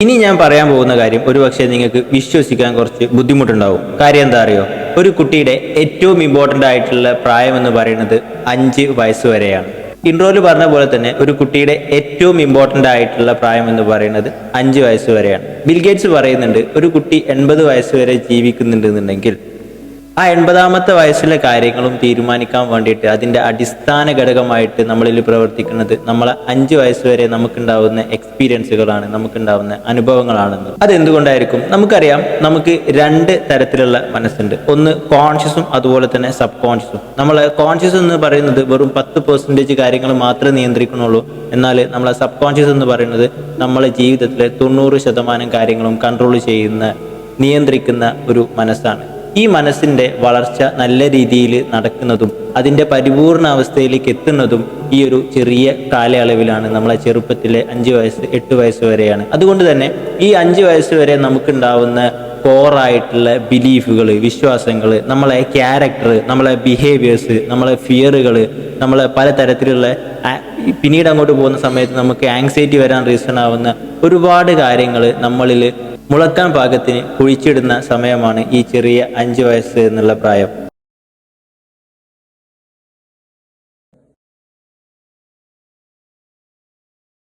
ഇനി ഞാൻ പറയാൻ പോകുന്ന കാര്യം ഒരുപക്ഷെ നിങ്ങൾക്ക് വിശ്വസിക്കാൻ കുറച്ച് ബുദ്ധിമുട്ടുണ്ടാവും. കാര്യം എന്താ അറിയോ? ഒരു കുട്ടിയുടെ ഏറ്റവും ഇമ്പോർട്ടൻ്റ് ആയിട്ടുള്ള പ്രായം എന്ന് പറയുന്നത് 5 വയസ്സ് വരെയാണ്. ഇൻട്രോയിൽ പറഞ്ഞ പോലെ തന്നെ ഒരു കുട്ടിയുടെ ഏറ്റവും ഇമ്പോർട്ടൻ്റ് ആയിട്ടുള്ള പ്രായം എന്ന് പറയുന്നത് 5 വയസ്സ് വരെയാണ്. ബിൽഗേറ്റ്സ് പറയുന്നുണ്ട്, ഒരു കുട്ടി 80 വയസ്സ് വരെ ജീവിക്കുന്നുണ്ടെന്നുണ്ടെങ്കിൽ ആ 80ാമത്തെ വയസ്സിലെ കാര്യങ്ങളും തീരുമാനിക്കാൻ വേണ്ടിയിട്ട് അതിൻ്റെ അടിസ്ഥാന ഘടകമായിട്ട് നമ്മളിൽ പ്രവർത്തിക്കുന്നത് നമ്മളെ 5 വയസ്സ് വരെ നമുക്കുണ്ടാവുന്ന എക്സ്പീരിയൻസുകളാണ്, നമുക്കുണ്ടാവുന്ന അനുഭവങ്ങളാണെന്ന്. അതെന്തുകൊണ്ടായിരിക്കും? നമുക്കറിയാം, നമുക്ക് 2 തരത്തിലുള്ള മനസ്സുണ്ട്. ഒന്ന് കോൺഷ്യസും അതുപോലെ തന്നെ സബ് കോൺഷ്യസും. നമ്മളെ കോൺഷ്യസ് എന്ന് പറയുന്നത് വെറും 10% കാര്യങ്ങൾ മാത്രമേ നിയന്ത്രിക്കുന്നുള്ളൂ. എന്നാൽ നമ്മളെ സബ് കോൺഷ്യസ് എന്ന് പറയുന്നത് നമ്മളെ ജീവിതത്തിലെ 90% കാര്യങ്ങളും കൺട്രോൾ ചെയ്യുന്ന, നിയന്ത്രിക്കുന്ന ഒരു മനസ്സാണ്. ഈ മനസ്സിൻ്റെ വളർച്ച നല്ല രീതിയിൽ നടക്കുന്നതും അതിൻ്റെ പരിപൂർണ അവസ്ഥയിലേക്ക് എത്തുന്നതും ഈ ഒരു ചെറിയ കാലയളവിലാണ്. നമ്മളെ ചെറുപ്പത്തിലെ 5 വയസ്സ് 8 വയസ്സ് വരെയാണ്. അതുകൊണ്ട് തന്നെ ഈ 5 വയസ്സ് വരെ നമുക്കുണ്ടാവുന്ന കോറായിട്ടുള്ള ബിലീഫുകൾ, വിശ്വാസങ്ങൾ, നമ്മളെ ക്യാരക്ടർ, നമ്മളെ ബിഹേവിയേഴ്സ്, നമ്മളെ ഫിയറുകൾ, നമ്മളെ പലതരത്തിലുള്ള പിന്നീട് അങ്ങോട്ട് പോകുന്ന സമയത്ത് നമുക്ക് ആങ്സൈറ്റി വരാൻ റീസൺ ആവുന്ന ഒരുപാട് കാര്യങ്ങൾ നമ്മളിൽ മുളക്കാൻ പാകത്തിന് കുഴിച്ചിടുന്ന സമയമാണ് ഈ ചെറിയ 5 വയസ്സ് എന്നുള്ള പ്രായം.